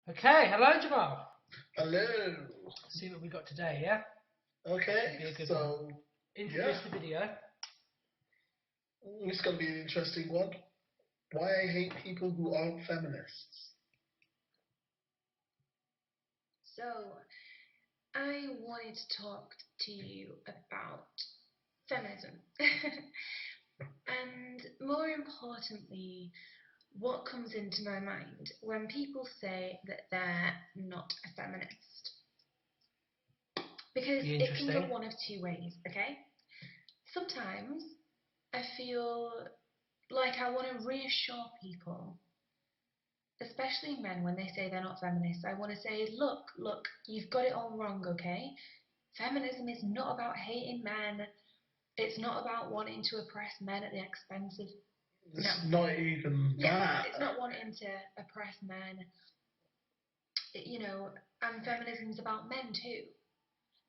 Okay, hello Jamal. Hello. See what we got today, yeah? Should Okay, be a good one. so Introduce yeah, the video. it's gonna be an interesting one. Why I hate people who aren't feminists. So, I wanted to talk to you about feminism. And more importantly, what comes into my mind when people say that they're not a feminist. Because Be it can go interesting. one of two ways, okay? Sometimes I feel like I want to reassure people, especially men, when they say they're not feminists. I want to say, look, you've got it all wrong, okay? Feminism is not about hating men. It's not about wanting to oppress men at the expense of. No. It's not even Yeah, that. it's not wanting to oppress men. You know, and feminism is about men too.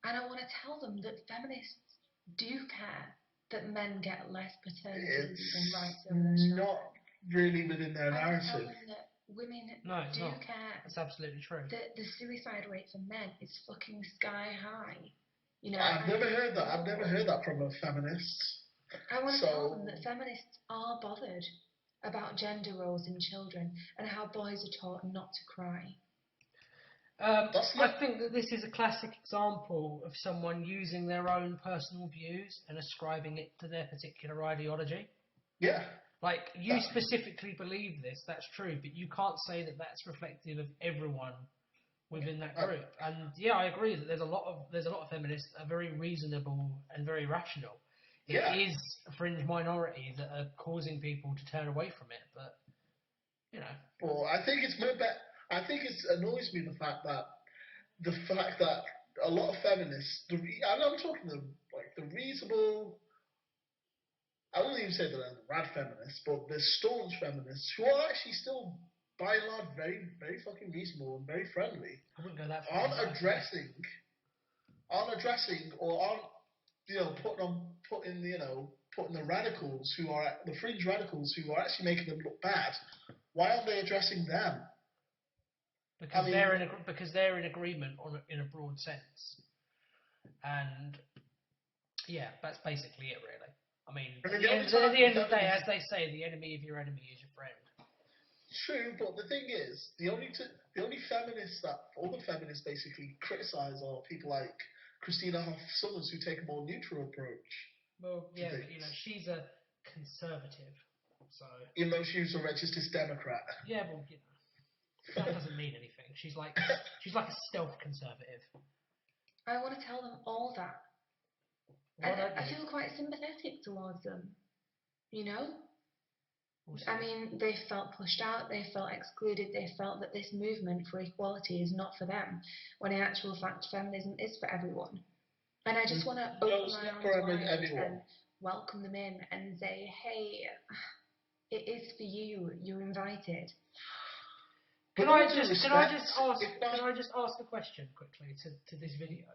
And I want to tell them that feminists do care that men get less paternity leave and It's rights over their not children. really within their I want to tell narrative. them that women No, it's do not. care That's absolutely true. that the suicide rate for men is fucking sky high. You know, I've and never it's heard that. I've never awful. heard that from a feminist. I want to tell them So that feminists are bothered about gender roles in children and how boys are taught not to cry. that's I not. think that this is a classic example of someone using their own personal views and ascribing it to their particular ideology. Yeah. Like, you That, specifically believe this, that's true, but you can't say that that's reflective of everyone within that that, group. And yeah, I agree that there's a lot of feminists that are very reasonable and very rational. It yeah. is a fringe minority that are causing people to turn away from it, but you know, But I think it's more. I think it annoys me the fact that a lot of feminists, and I'm talking like the reasonable, I wouldn't even say that they're rad feminists, but the staunch feminists who are actually still, by and large, very, very fucking reasonable and very friendly, I wouldn't go that far, aren't but okay. addressing, aren't addressing, or aren't putting the radicals who are the fringe radicals who are actually making them look bad. Why aren't they addressing them? I Because mean, they're in agreement in a broad sense, and yeah, that's basically it, really. I mean, I at mean the the only end at time the the end of the day, feminists as they say, the enemy of your enemy is your friend. True, but the thing is, the only feminists that all the feminists basically criticize are people like Christina Hoff Sommers who take a more neutral approach Well, to yeah, but things, she's a conservative, so even though she was a registered Democrat. yeah, well, that doesn't mean anything. She's like a stealth conservative. I want to tell them all that. Why And don't I you? feel quite sympathetic towards them, you know? We'll I see. mean, they felt pushed out, they felt excluded, they felt that this movement for equality is not for them, when in actual fact, feminism is for everyone. And I just want to No, open it's my not arms for wide everyone. and welcome them in and say, hey, it is for you, you're invited. With all due respect, if Can not, I just ask a question quickly to this video,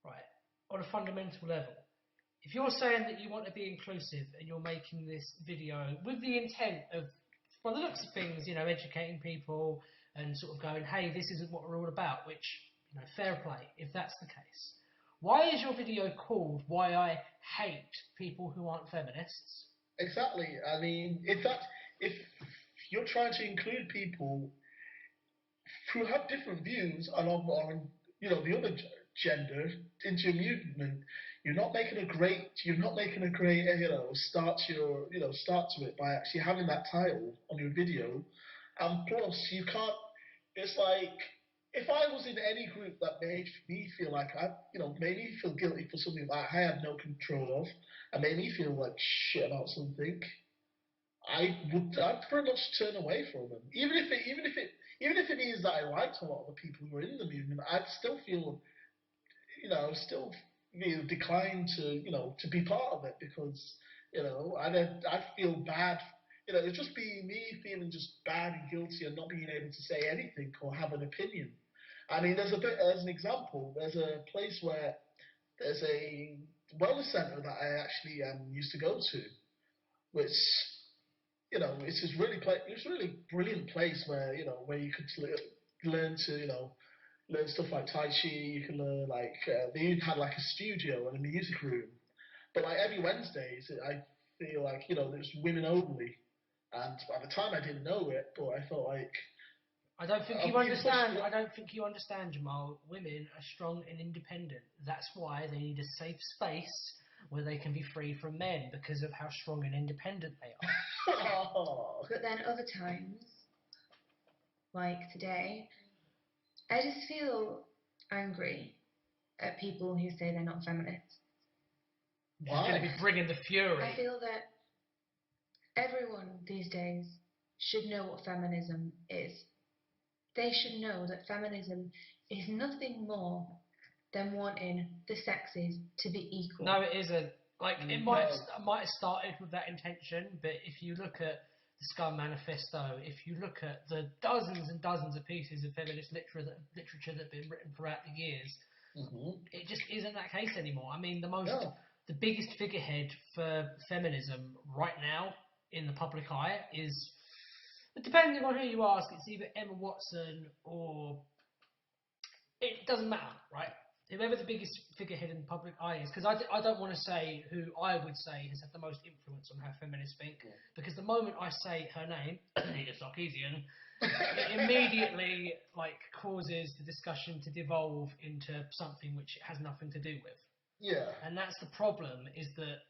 right? On a fundamental level, if you're saying that you want to be inclusive and you're making this video with the intent of, by the looks of things, educating people and sort of going, hey, this isn't what we're all about, which, fair play, if that's the case. Why is your video called Why I Hate People Who Aren't Feminists? exactly. I mean, if you're trying to include people who have different views on the other gender into your movement. You're not making a great start to it by actually having that title on your video, and plus you can't. It's like if I was in any group that made me feel like made me feel guilty for something that I had no control of, and made me feel like shit about something. I'd pretty much turn away from them. Even if it means that I liked a lot of the people who were in the movement, I'd still feel, still declined to be part of it because, I'd feel bad. It'd just be me feeling just bad and guilty and not being able to say anything or have an opinion. I mean, as an example, there's a place where there's a wellness center that I actually used to go to, which it's this really it's a really brilliant place where you could learn to, learn stuff like Tai Chi. You can learn like they even had like a studio and a music room. But like every Wednesdays, I feel like there's women only. And at the time, I didn't know it, but I felt like I don't think you I'm being pushed. understand. I don't think you understand, Jamal. Women are strong and independent. That's why they need a safe space where they can be free from men because of how strong and independent they are. Oh. But then other times, like today, I just feel angry at people who say they're not feminists. You're going to be bringing the fury. I feel that everyone these days should know what feminism is. They should know that feminism is nothing more than wanting the sexes to be equal. No, it isn't. Like, it might have started with that intention, but if you look at the Scum Manifesto, if you look at the dozens and dozens of pieces of feminist literature that have been written throughout the years, it just isn't that case anymore. I mean, the biggest figurehead for feminism right now in the public eye is, depending on who you ask, it's either Emma Watson or it doesn't matter, right? Whoever the biggest figurehead in the public eye is, because I don't want to say who I would say has had the most influence on how feminists think, because the moment I say her name, Anita Sarkeesian, it immediately causes the discussion to devolve into something which it has nothing to do with. Yeah. And that's the problem, is that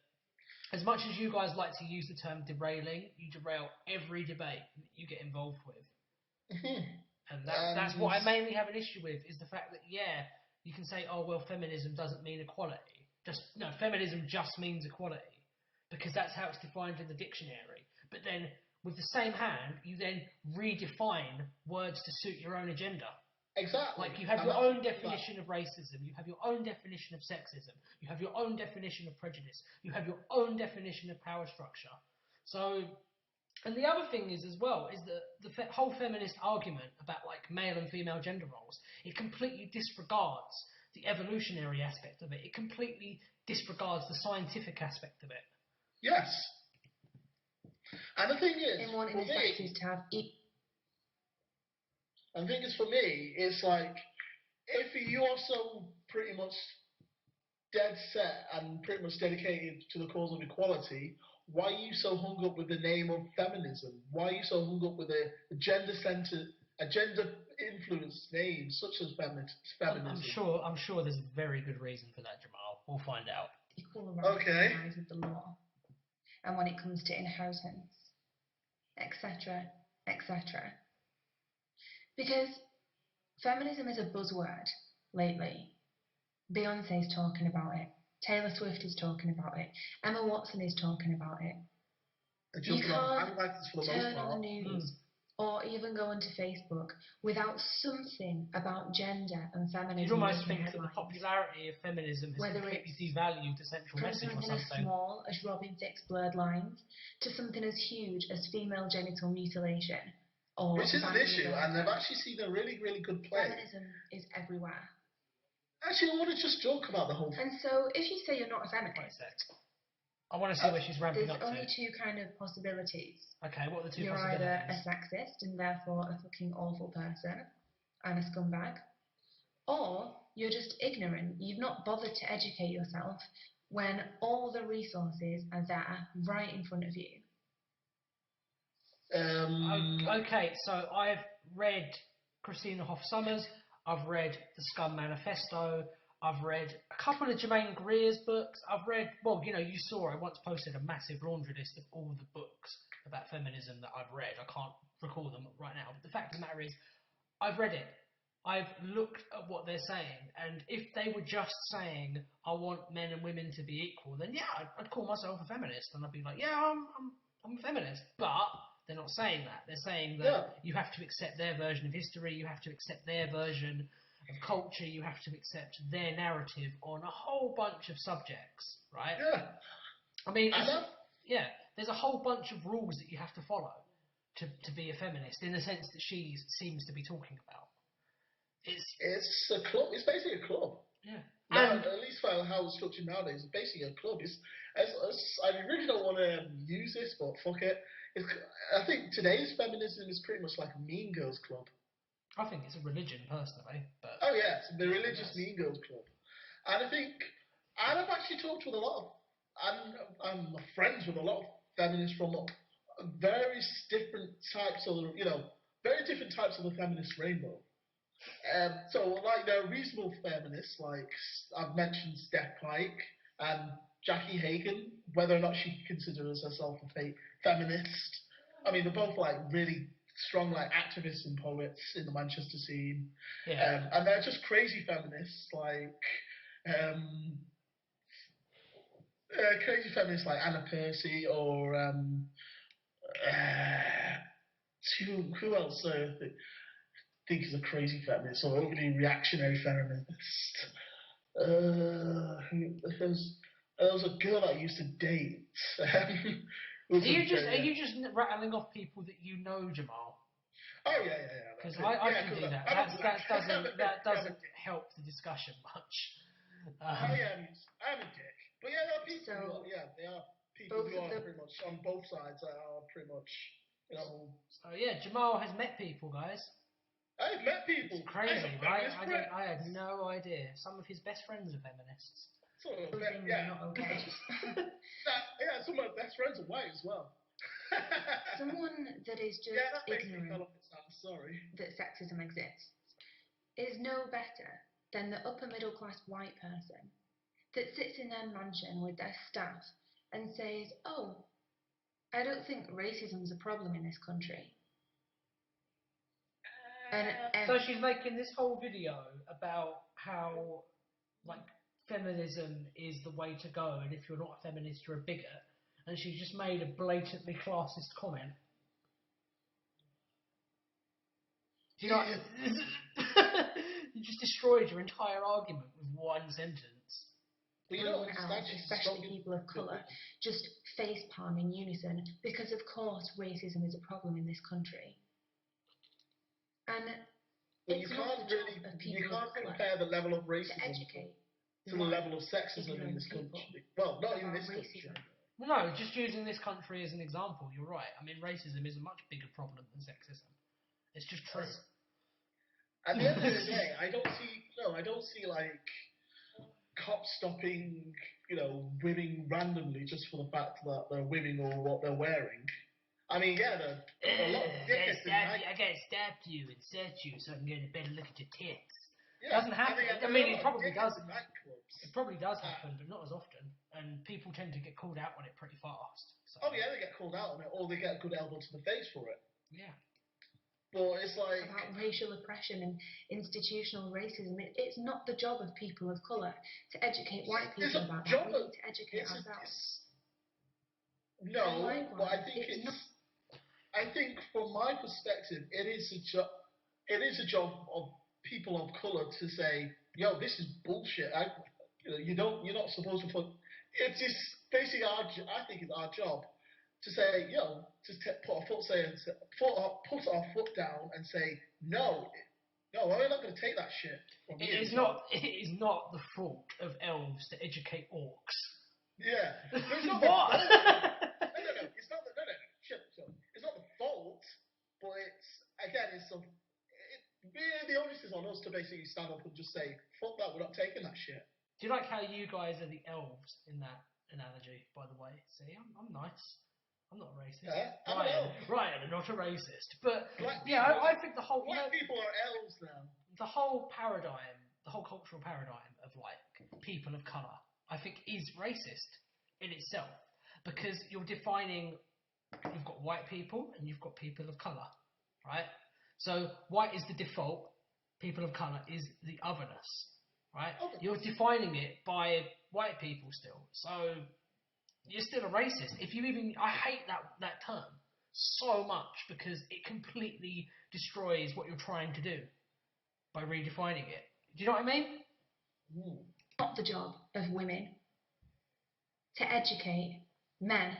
as much as you guys like to use the term derailing, you derail every debate that you get involved with. And that's what I mainly have an issue with, is the fact that, you can say, oh, well, feminism doesn't mean equality. Feminism just means equality, because that's how it's defined in the dictionary. But then, with the same hand, you then redefine words to suit your own agenda. Exactly. Like, you have your own definition of racism, you have your own definition of sexism, you have your own definition of prejudice, you have your own definition of power structure. So... And the other thing is, as well, is that the whole feminist argument about male and female gender roles, it completely disregards the evolutionary aspect of it. It completely disregards the scientific aspect of it. Yes. And the thing is, in wanting the sexes to have and the thing is, for me, it's like, if you're so pretty much dead set and pretty much dedicated to the cause of equality, why are you so hung up with the name of feminism? Why are you so hung up with a gender-centered, a gender-influenced name such as feminism? I'm sure there's a very good reason for that, Jamal. We'll find out. Equal rights in the eyes of the law, and when it comes to inheritance, etc., etc. Because feminism is a buzzword lately. Beyonce's talking about it. Taylor Swift is talking about it. Emma Watson is talking about it. You can't turn on the news or even go onto Facebook without something about gender and feminism. You'd almost think that the popularity of feminism has completely devalued the central message or something. From something as small as Robin Thicke's blurred lines to something as huge as female genital mutilation. Which is an issue, and I've actually seen a really, really good play. Feminism is everywhere. Actually, I want to just joke about the whole thing. And so, if you say you're not a feminist, I want to see where she's ramping up to. There's only two kind of possibilities. Okay, what are the two You're possibilities? either a sexist and therefore a fucking awful person and a scumbag, or you're just ignorant. You've not bothered to educate yourself when all the resources are there right in front of you. Okay, so I've read Christina Hoff Sommers, I've read the Scum Manifesto, I've read a couple of Germaine Greer's books, I've read, you saw I once posted a massive laundry list of all the books about feminism that I've read. I can't recall them right now, but the fact of the matter is, I've read it. I've looked at what they're saying, and if they were just saying, I want men and women to be equal, then I'd call myself a feminist, and I'd be like, I'm a feminist, but they're not saying that. They're saying that you have to accept their version of history, you have to accept their version of culture, you have to accept their narrative on a whole bunch of subjects, right? Yeah. I mean, there's a whole bunch of rules that you have to follow to be a feminist, in the sense that she seems to be talking about. It's a club. It's basically a club. Yeah. And at least for how it's structured nowadays, it's basically a club. I really don't want to use this, but fuck it. I think today's feminism is pretty much like a Mean Girls club. I think it's a religion, personally, but... Oh, yeah, it's the religious yes. Mean Girls Club. And I think, and I've actually talked with a lot of, I'm friends with a lot of feminists from various different types of, very different types of the feminist rainbow. So, like, there are reasonable feminists, like I've mentioned Steph Pike and Jackie Hagan, whether or not she considers herself a feminist. I mean, they're both, like, really strong, like, activists and poets in the Manchester scene. Yeah. And they're just crazy feminists, like, Anna Percy or who else think is a crazy feminist or overly reactionary feminist? There was a girl I used to date. Are you just rattling off people that you know, Jamal? Oh yeah. Because I can do that. That doesn't help the discussion much. I am a dick, but yeah, there are people. They are people who are pretty much on both sides. That are pretty much, So yeah, Jamal has met people, guys. I've met people. It's crazy, right? I had no idea. Some of his best friends are feminists. Not okay. Some of my best friends are white as well. Someone that is just ignorant that sexism exists is no better than the upper middle class white person that sits in their mansion with their staff and says, "Oh, I don't think racism is a problem in this country." So she's making this whole video about how, like, feminism is the way to go, and if you're not a feminist, you're a bigot. And she just made a blatantly classist comment. You know, you just destroyed your entire argument with one sentence. Everyone else, especially people of colour, just facepalm in unison because, of course, racism is a problem in this country. And you can't compare the level of racism to the level of sexism in this country. Well, not in this country. No, just using this country as an example, you're right. I mean, racism is a much bigger problem than sexism. It's just true. At the end of the day, I don't see like cops stopping, women randomly just for the fact that they're women or what they're wearing. I mean, yeah, a lot of I gotta stab you and search you so I can get a better look at your tits. Yeah, doesn't happen. I mean, it probably does. It probably does happen, but not as often. And people tend to get called out on it pretty fast. So. Oh yeah, they get called out on it, or they get a good elbow to the face for it. Yeah. But it's like about racial oppression and institutional racism. It's not the job of people of colour to educate white people about that. We need to educate ourselves. No, but I think from my perspective, it is a job of people of colour to say, "Yo, this is bullshit." You're not supposed to put. It's just basically I think it's our job to say, "Yo, just put our foot down and say no, we're not going to take that shit." It is not the fault of elves to educate orcs. Yeah, it's not what? No. It's not the fault, but the onus is on us to basically stand up and just say, "Fuck that, we're not taking that shit." Do you like how you guys are the elves in that analogy? By the way, see, I'm nice. I'm not racist. Yeah, Ryan, not a racist, but I think the whole black people are elves now. The whole paradigm, the whole cultural paradigm of like people of colour, I think is racist in itself because you're defining. You've got white people and you've got people of colour, right? So white is the default, people of colour is the otherness, right? You're defining it by white people still, so you're still a racist. I hate that term so much because it completely destroys what you're trying to do by redefining it. Do you know what I mean? Not the job of women to educate men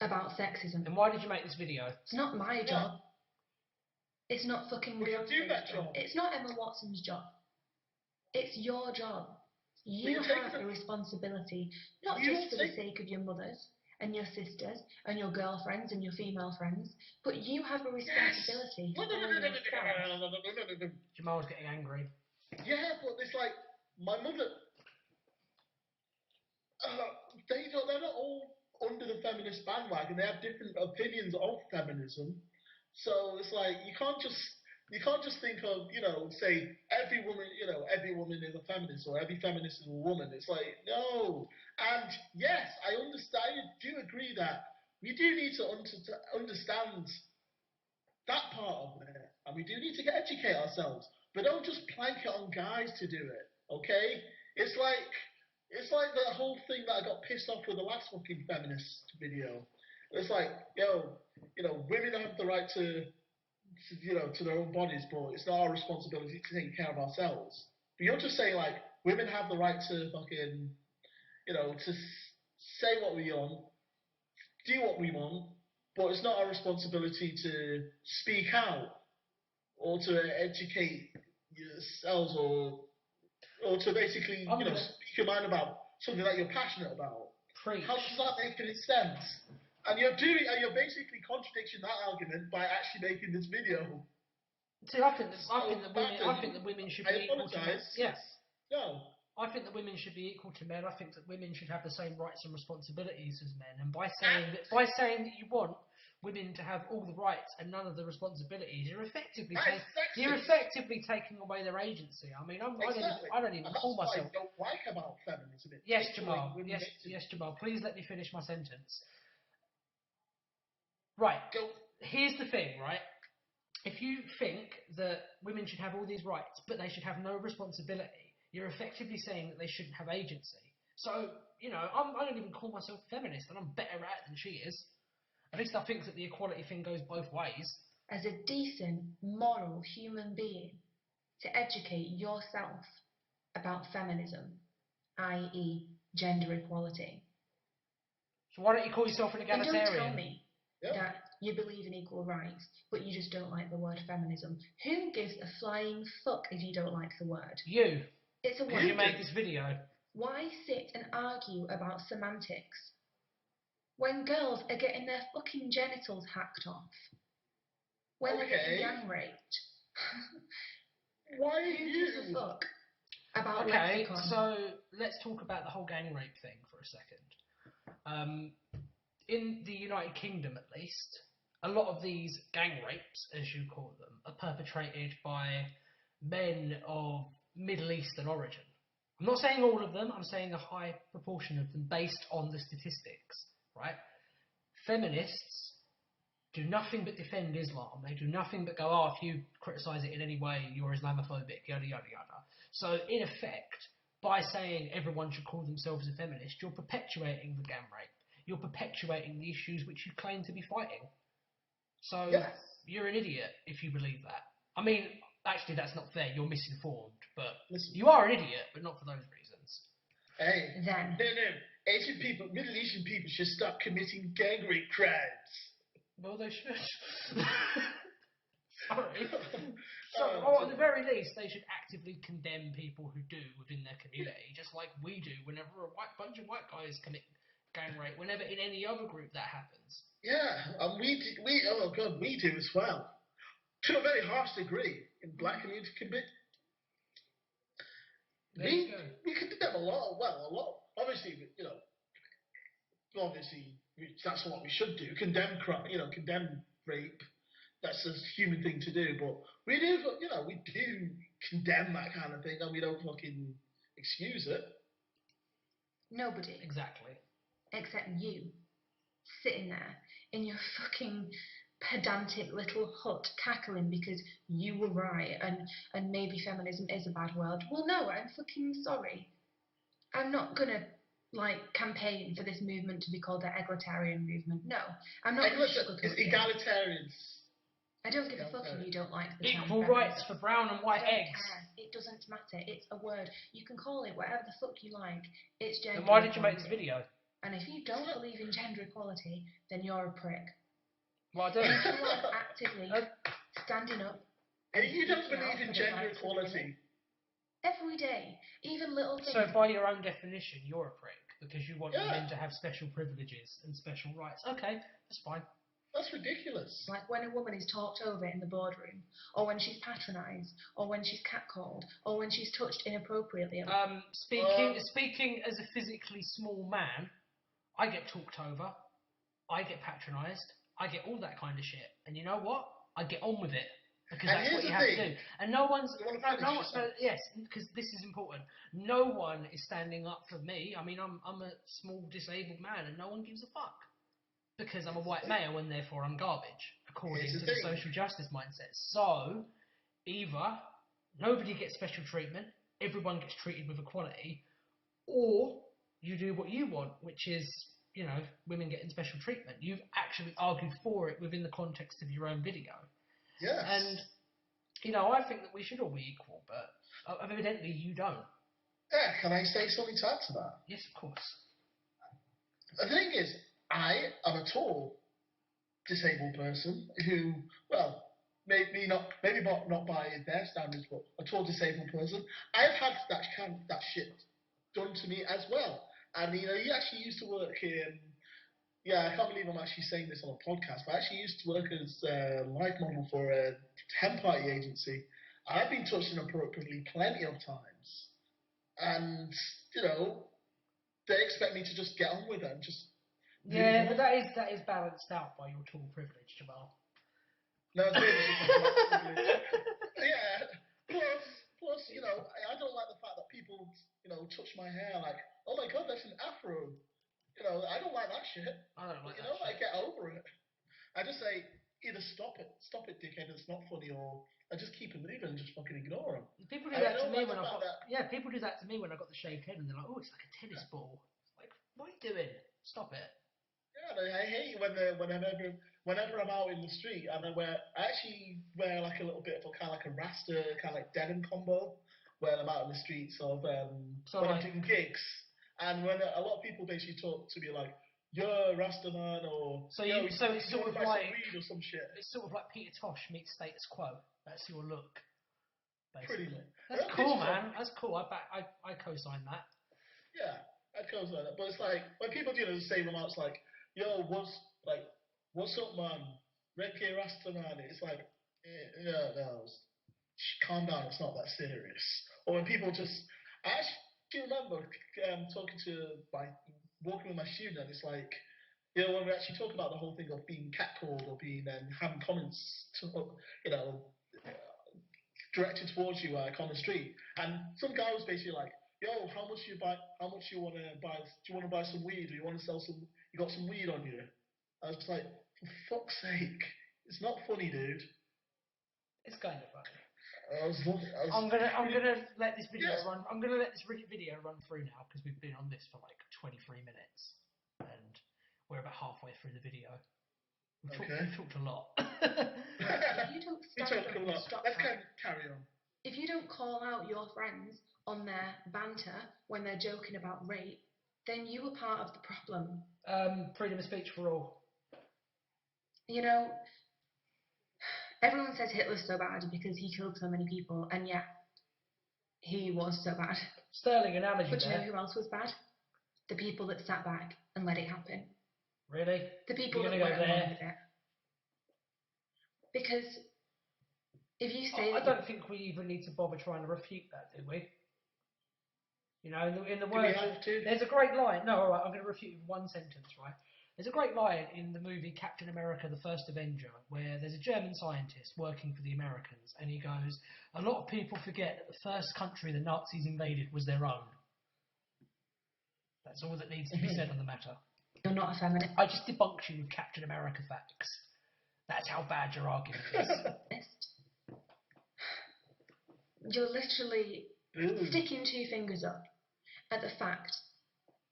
about sexism. And why did you make this video? It's not my job. It's not fucking Beyonce's job. It's not Emma Watson's job. It's your job. You have a responsibility, not just for the sake of your mothers and your sisters and your girlfriends and your female friends, but you have a responsibility for yourself. Jamal's getting angry. Yeah, but it's like my mother. They're not all under the feminist bandwagon. They have different opinions of feminism. So it's like you can't just think of, say every woman is a feminist or every feminist is a woman. It's like no. And yes, I understand. I do agree that we do need to understand that part of it, and we do need to educate ourselves. But don't just plank it on guys to do it. Okay? It's like the whole thing that I got pissed off with the last fucking feminist video. It's like, women have the right to their own bodies, but it's not our responsibility to take care of ourselves. But you're just saying like women have the right to fucking, to say what we want, do what we want, but it's not our responsibility to speak out or to educate yourselves or to basically, speak your mind about something that you're passionate about. Preach. How does that make any sense? And you're basically contradicting that argument by actually making this video. See, I think that women should be equal to men. Yes. No. I think that women should be equal to men. I think that women should have the same rights and responsibilities as men. And by saying that you want women to have all the rights and none of the responsibilities, you're effectively taking away their agency. I mean, I don't even call myself. What I don't like about feminism. Yes, Jamal. Yes, Jamal. Please let me finish my sentence. Right. Here's the thing, right? If you think that women should have all these rights, but they should have no responsibility, you're effectively saying that they shouldn't have agency. So, I don't even call myself a feminist, and I'm better at it than she is. At least I think that the equality thing goes both ways. As a decent, moral human being, to educate yourself about feminism, i.e. gender equality. So why don't you call yourself an egalitarian? And don't tell me that you believe in equal rights, but you just don't like the word feminism. Who gives a flying fuck if you don't like the word? You. It's a word. You make this video. Why sit and argue about semantics when girls are getting their fucking genitals hacked off? When they're getting gang raped? Why Who gives a fuck about lexicon? So let's talk about the whole gang rape thing for a second. In the United Kingdom, at least, a lot of these gang rapes, as you call them, are perpetrated by men of Middle Eastern origin. I'm not saying all of them, I'm saying a high proportion of them based on the statistics, right? Feminists do nothing but defend Islam. They do nothing but go, if you criticise it in any way, you're Islamophobic, yada, yada, yada. So, in effect, by saying everyone should call themselves a feminist, you're perpetuating the gang rape. You're perpetuating the issues which you claim to be fighting. So, You're an idiot if you believe that. I mean, actually, that's not fair. You're misinformed. But you are an idiot, but not for those reasons. Hey, no. Asian people, Middle Eastern people should stop committing gang rape crimes. Well, they should. Sorry. So, at the very least, they should actively condemn people who do within their community, just like we do whenever a bunch of white guys commit gang rape, whenever in any other group that happens. Yeah, and we do as well. To a very harsh degree. In black community we condemn a lot. Obviously, that's what we should do. Condemn rape. That's a human thing to do. But we do condemn that kind of thing, and we don't fucking excuse it. Nobody. Exactly. Except you. Sitting there in your fucking pedantic little hut cackling because you were right and maybe feminism is a bad word. Well, no, I'm fucking sorry. I'm not gonna campaign for this movement to be called the egalitarian movement. No, I'm not gonna sugarcoat it. It's egalitarians. I don't give a fuck if you don't like the term equal rights for brown and white eggs. Care. It doesn't matter. It's a word. You can call it whatever the fuck you like. It's gender. Then why did you make this video? And if you don't believe in gender equality, then you're a prick. Well, I don't. If you are actively standing up. You don't believe in gender equality. Every day, even little things. So by your own definition, you're a prick. because you want Yeah. women to have special privileges and special rights. Okay, that's fine. That's ridiculous. Like when a woman is talked over in the boardroom, or when she's patronised, or when she's catcalled, or when she's touched inappropriately. Speaking as a physically small man, I get talked over, I get patronised, I get all that kind of shit. And you know what? I get on with it. Because And that's what here's you the have thing. to do. And no one's... You wanna finish No, yourself? yes, because this is important. No one is standing up for me. I mean, I'm a small disabled man and no one gives a fuck. Because I'm a white male and therefore I'm garbage, according to the social justice mindset. So, either nobody gets special treatment, everyone gets treated with equality, or you do what you want, which is, you know, women getting special treatment. You've actually argued for it within the context of your own video. Yes. And, you know, I think that we should all be equal, but evidently you don't. Yeah, can I say something to add to that? Yes, of course. The thing is, I am a tall disabled person who, well, maybe not by their standards, but a tall disabled person. I've had that shit done to me as well. And you know, you actually used to work in. Yeah, I can't believe I'm actually saying this on a podcast, but I actually used to work as a life model for a hen party agency. I've been touched inappropriately plenty of times. And, you know, they expect me to just get on with it and just Yeah, but that is balanced out by your tall privilege, Jamal. No, it's really yeah. Plus, you know, I don't like the fact that people, you know, touch my hair like, oh my god, that's an afro. You know, I don't like that shit. I don't like but, you that know, shit. I get over it. I just say, either stop it, dickhead, it's not funny, or I just keep it moving and just fucking ignore them. People do that to me when people do that to me when I got the shaved head, and they're like, oh, it's like a tennis ball. It's like, what are you doing? Stop it. Yeah, I hate whenever I'm out in the street and I actually wear like a little bit of kind of like a rasta kind of like denim combo when I'm out in the streets of when I'm doing gigs, and when a lot of people basically talk to me like, "You're a rasta man," or so it's sort of like weed or some shit. It's sort of like Peter Tosh meets Status Quo. That's your look, basically. Pretty much. That's cool, man. That's cool. I co-sign that. Yeah, I'd go like that. But it's like when people do the same remarks like, "Yo, what's up, man? Reggae Rasta man." It's like, no, calm down. It's not that serious. Or when people I actually remember walking with my student. It's like, you know, when we actually talk about the whole thing of being catcalled or being having comments, you know, directed towards you on the street, and some guy was basically like, "Yo, how much you want to buy? Do you want to buy some weed, or you want to sell some? You got some weed on you?" I was like, "For fuck's sake, it's not funny, dude." It's kind of funny. I'm gonna let this video run. I'm gonna let this video run through now because we've been on this for like 23 minutes, and we're about halfway through the video. We've talked a lot. If you don't stand up and stop Let's that, carry on. if you don't call out your friends on their banter when they're joking about rape, then you were part of the problem. Freedom of speech for all. You know, everyone says Hitler's so bad because he killed so many people, and yeah, he was so bad. Sterling analogy. But you know who else was bad? The people that sat back and let it happen. Really? The people that went along with it. Because if you say I don't think we even need to bother trying to refute that, do we? You know, in the words, there's a great line. No, all right, I'm going to refute in one sentence, right? There's a great line in the movie Captain America: The First Avenger, where there's a German scientist working for the Americans, and he goes, "A lot of people forget that the first country the Nazis invaded was their own." That's all that needs to be said on the matter. You're not a feminist. I just debunked you with Captain America facts. That's how bad your argument is. You're literally sticking two fingers up at the fact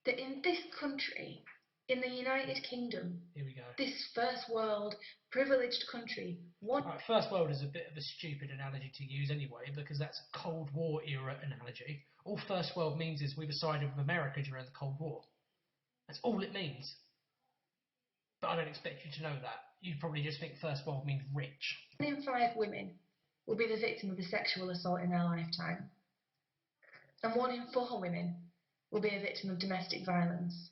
that in this country, in the United Kingdom, here we go. This first world privileged country. Right, first world is a bit of a stupid analogy to use anyway, because that's a Cold War era analogy. All first world means is we were sided with America during the Cold War. That's all it means. But I don't expect you to know that. You probably just think first world means rich. 1 in 5 women will be the victim of a sexual assault in their lifetime. And 1 in 4 women will be a victim of domestic violence.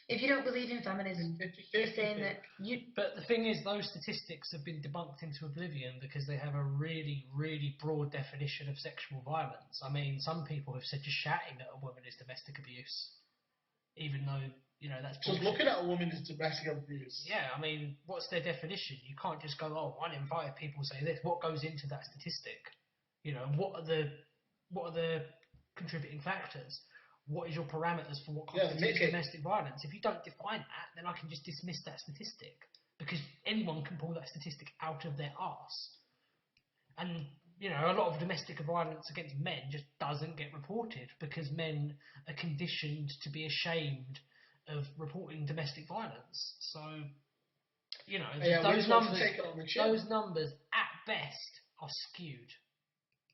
If you don't believe in feminism, you're saying that you... But the thing is, those statistics have been debunked into oblivion because they have a really, really broad definition of sexual violence. I mean, some people have said just shouting at a woman is domestic abuse, even though, you know, that's bullshit. Just looking at a woman is domestic abuse. Yeah, I mean, what's their definition? You can't just go, oh, 1 in 5 people say this. What goes into that statistic? You know, what are the contributing factors? What is your parameters for what constitutes domestic violence? If you don't define that, then I can just dismiss that statistic, because anyone can pull that statistic out of their arse. And, you know, a lot of domestic violence against men just doesn't get reported because men are conditioned to be ashamed of reporting domestic violence. So, you know, those numbers at best are skewed.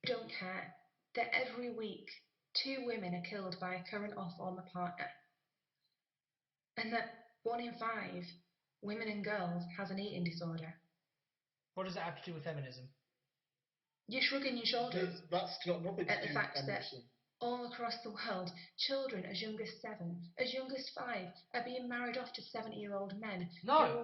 I don't care that every week 2 women are killed by a current or former partner, and that 1 in 5 women and girls has an eating disorder. What does that have to do with feminism? You're shrugging your shoulders that's got nothing to at the do fact with that feminism. all across the world, children as young as 7, as young as 5, are being married off to 70-year-old men. No,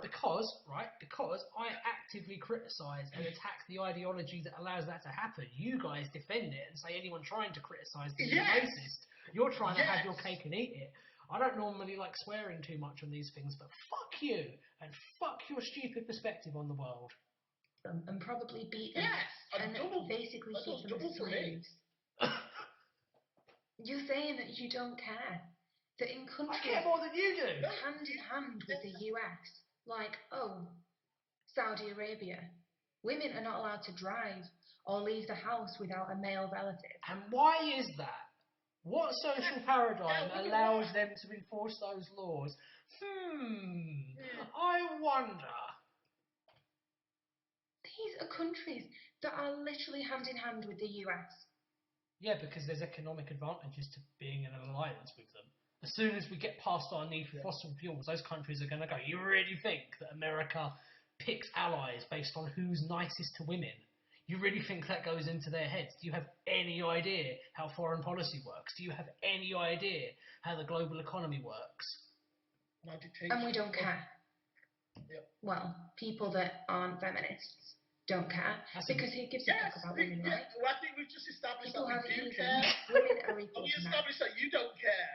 because I actively criticise and attack the ideology that allows that to happen. You guys defend it and say anyone trying to criticise them is racist. You're trying to have your cake and eat it. I don't normally like swearing too much on these things, but fuck you and fuck your stupid perspective on the world. And probably beat them and basically keep them as slaves. You're saying that you don't care. That in countries... I care more than you do! Hand in hand with the US, like, Saudi Arabia, women are not allowed to drive or leave the house without a male relative. And why is that? What social paradigm allows them to enforce those laws? I wonder. These are countries that are literally hand in hand with the US. Yeah, because there's economic advantages to being in an alliance with them. As soon as we get past our need for fossil fuels, those countries are going to go, you really think that America picks allies based on who's nicest to women? You really think that goes into their heads? Do you have any idea how foreign policy works? Do you have any idea how the global economy works? And we don't care. Yep. Well, people that aren't feminists don't care, because who gives a fuck about women, right? Well, I think we've just established people that we do eaten. care. Women are equal We to men. established that you don't care.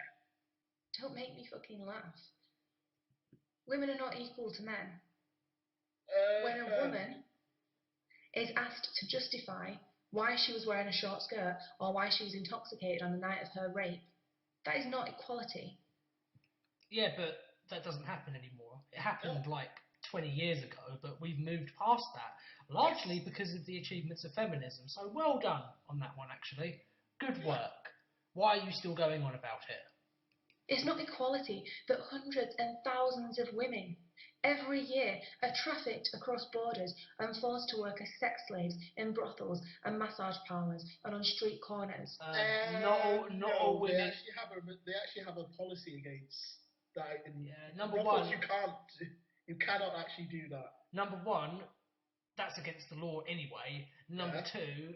Don't make me fucking laugh. Women are not equal to men. When a woman is asked to justify why she was wearing a short skirt or why she was intoxicated on the night of her rape, that is not equality. Yeah, but that doesn't happen anymore. It happened like 20 years ago, but we've moved past that, largely because of the achievements of feminism. So well done on that one, actually. Good work. Why are you still going on about it? It's not equality that hundreds and thousands of women every year are trafficked across borders and forced to work as sex slaves in brothels and massage parlours and on street corners. Not all women. They actually have a policy against that. Number one, you cannot actually do that. Number one, that's against the law anyway. Number two,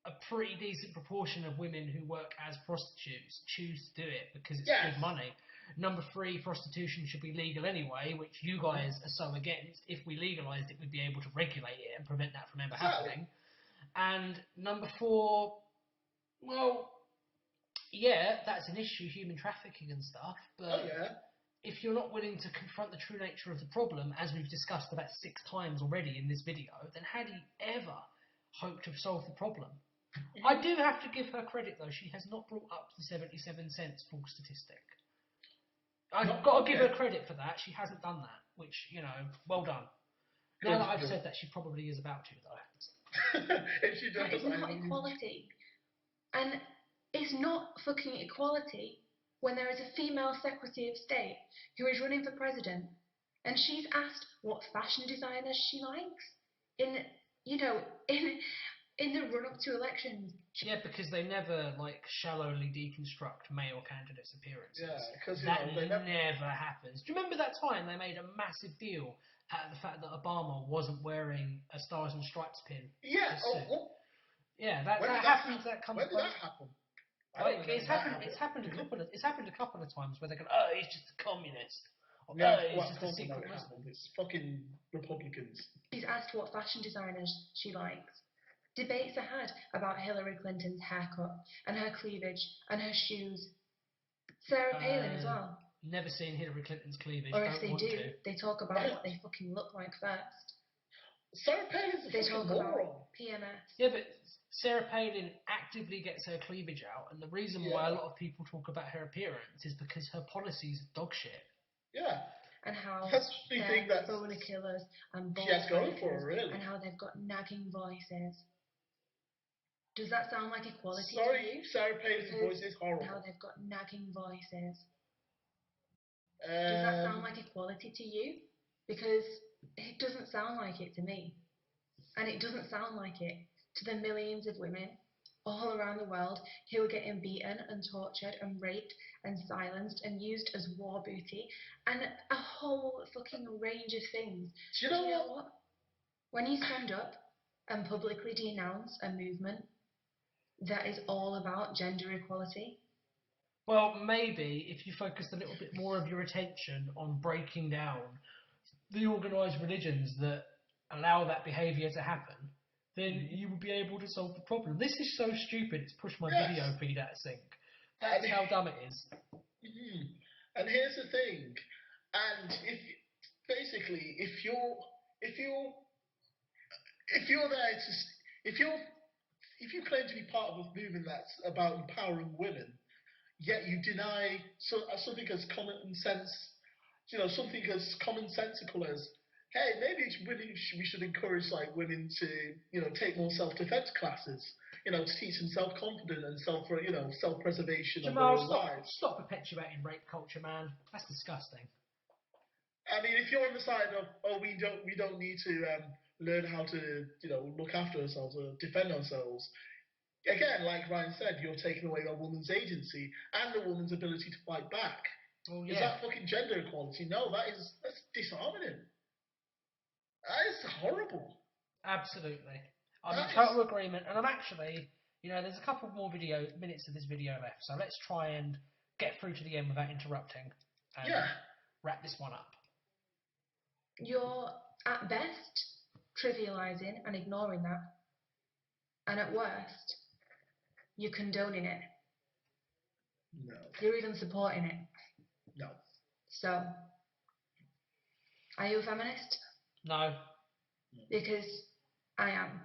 a pretty decent proportion of women who work as prostitutes choose to do it because it's good money. Number three, prostitution should be legal anyway, which you guys are so against. If we legalised it, we'd be able to regulate it and prevent that from ever happening. And number four, well, yeah, that's an issue, human trafficking and stuff, but if you're not willing to confront the true nature of the problem, as we've discussed about 6 times already in this video, then how do you ever hope to have solved the problem? I do have to give her credit, though. She has not brought up the 77 cents full statistic. I've got to give her credit for that. She hasn't done that, which, you know, well done. Now that I've said that, she probably is about to, though. If she does, that is not equality. And it's not fucking equality when there is a female Secretary of State who is running for president and she's asked what fashion designers she likes in the run-up to elections. Yeah, because they never, shallowly deconstruct male candidates' appearances. Yeah, because, that never happens. Do you remember that time they made a massive deal out of the fact that Obama wasn't wearing a Stars and Stripes pin? Yeah, Yeah, that happens. That comes. When did that happen? I don't Like remember that. it's happened a couple of times where they go, oh, he's just a communist, or Yeah, oh, he's well, just a talking secret about Muslim. Cameron, it's fucking Republicans. She's asked what fashion designers she likes. Debates are had about Hillary Clinton's haircut and her cleavage and her shoes. Sarah Palin as well. Never seen Hillary Clinton's cleavage. Or if Don't they want do, to. they talk about what they fucking look like first. Sarah Palin's a They fucking talk moron. about PMS. Yeah, but Sarah Palin actively gets her cleavage out, and the reason why a lot of people talk about her appearance is because her policies are dog shit. Yeah. And how That's the thing they're that boner killers and ball she has going for breakers, her, really. and how they've got nagging voices. Does that sound like equality to Sorry, you? Sarah Palin's voice is horrible. How they've got nagging voices. Does that sound like equality to you? Because it doesn't sound like it to me. And it doesn't sound like it to the millions of women all around the world who are getting beaten and tortured and raped and silenced and used as war booty and a whole fucking range of things. Do you know what? When you stand up and publicly denounce a movement that is all about gender equality. Well, maybe if you focused a little bit more of your attention on breaking down the organised religions that allow that behaviour to happen, then you will be able to solve the problem. This is so stupid, it's pushed my video feed out of sync. That's how dumb it is. Mm-hmm. And here's the thing, and if you're there to if you claim to be part of a movement that's about empowering women, yet you deny something as common sense, something as commonsensical as, hey, maybe we should encourage like women to, take more self-defense classes, to teach them self-confidence and self-preservation of their Jamal, own lives. stop perpetuating rape culture, man. That's disgusting. I mean, if you're on the side of, we don't need to learn how to, look after ourselves or defend ourselves. Again, like Ryan said, you're taking away a woman's agency and a woman's ability to fight back. Well, yeah. Is that fucking gender equality? No, that's disarming him. That is horrible. Absolutely. I'm in total agreement, and I'm actually, there's a couple more minutes of this video left, so let's try and get through to the end without interrupting and wrap this one up. You're, at best, trivialising and ignoring that. And at worst, you're condoning it. No. You're even supporting it. No. So, are you a feminist? No. Because I am.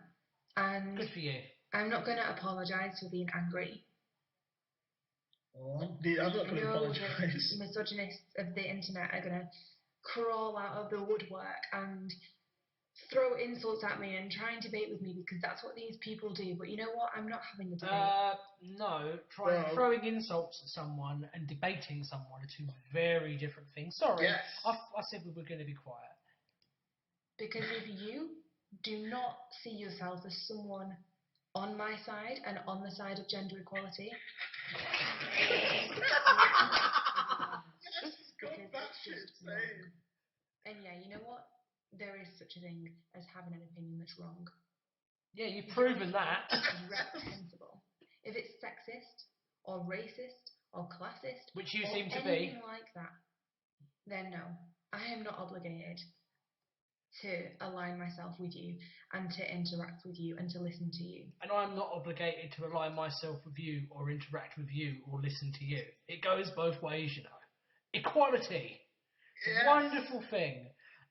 And good for you. I'm not going to apologise for being angry. I'm not going to apologise. Misogynists of the internet are going to crawl out of the woodwork and throw insults at me and try and debate with me because that's what these people do. But you know what? I'm not having a debate. No. Throwing insults at someone and debating someone are two very different things. Sorry, yes. I said we were going to be quiet. Because if you do not see yourself as someone on my side and on the side of gender equality, and yeah, you know what? There is such a thing as having an opinion that's wrong. Yeah, you've proven that. It's reprehensible. If it's sexist or racist or classist, which you or seem to anything be, like that, then no, I am not obligated to align myself with you and to interact with you and to listen to you. And I'm not obligated to align myself with you or interact with you or listen to you. It goes both ways, Equality. It's a wonderful thing.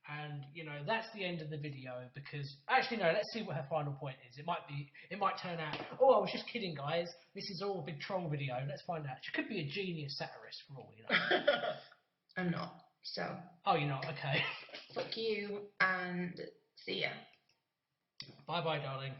And, that's the end of the video because... Actually, no, let's see what her final point is. It might turn out, I was just kidding, guys. This is all a big troll video. Let's find out. She could be a genius satirist for all we know. I'm not, so... Oh, you're not? Okay. Fuck you, and see ya. Bye-bye, darling.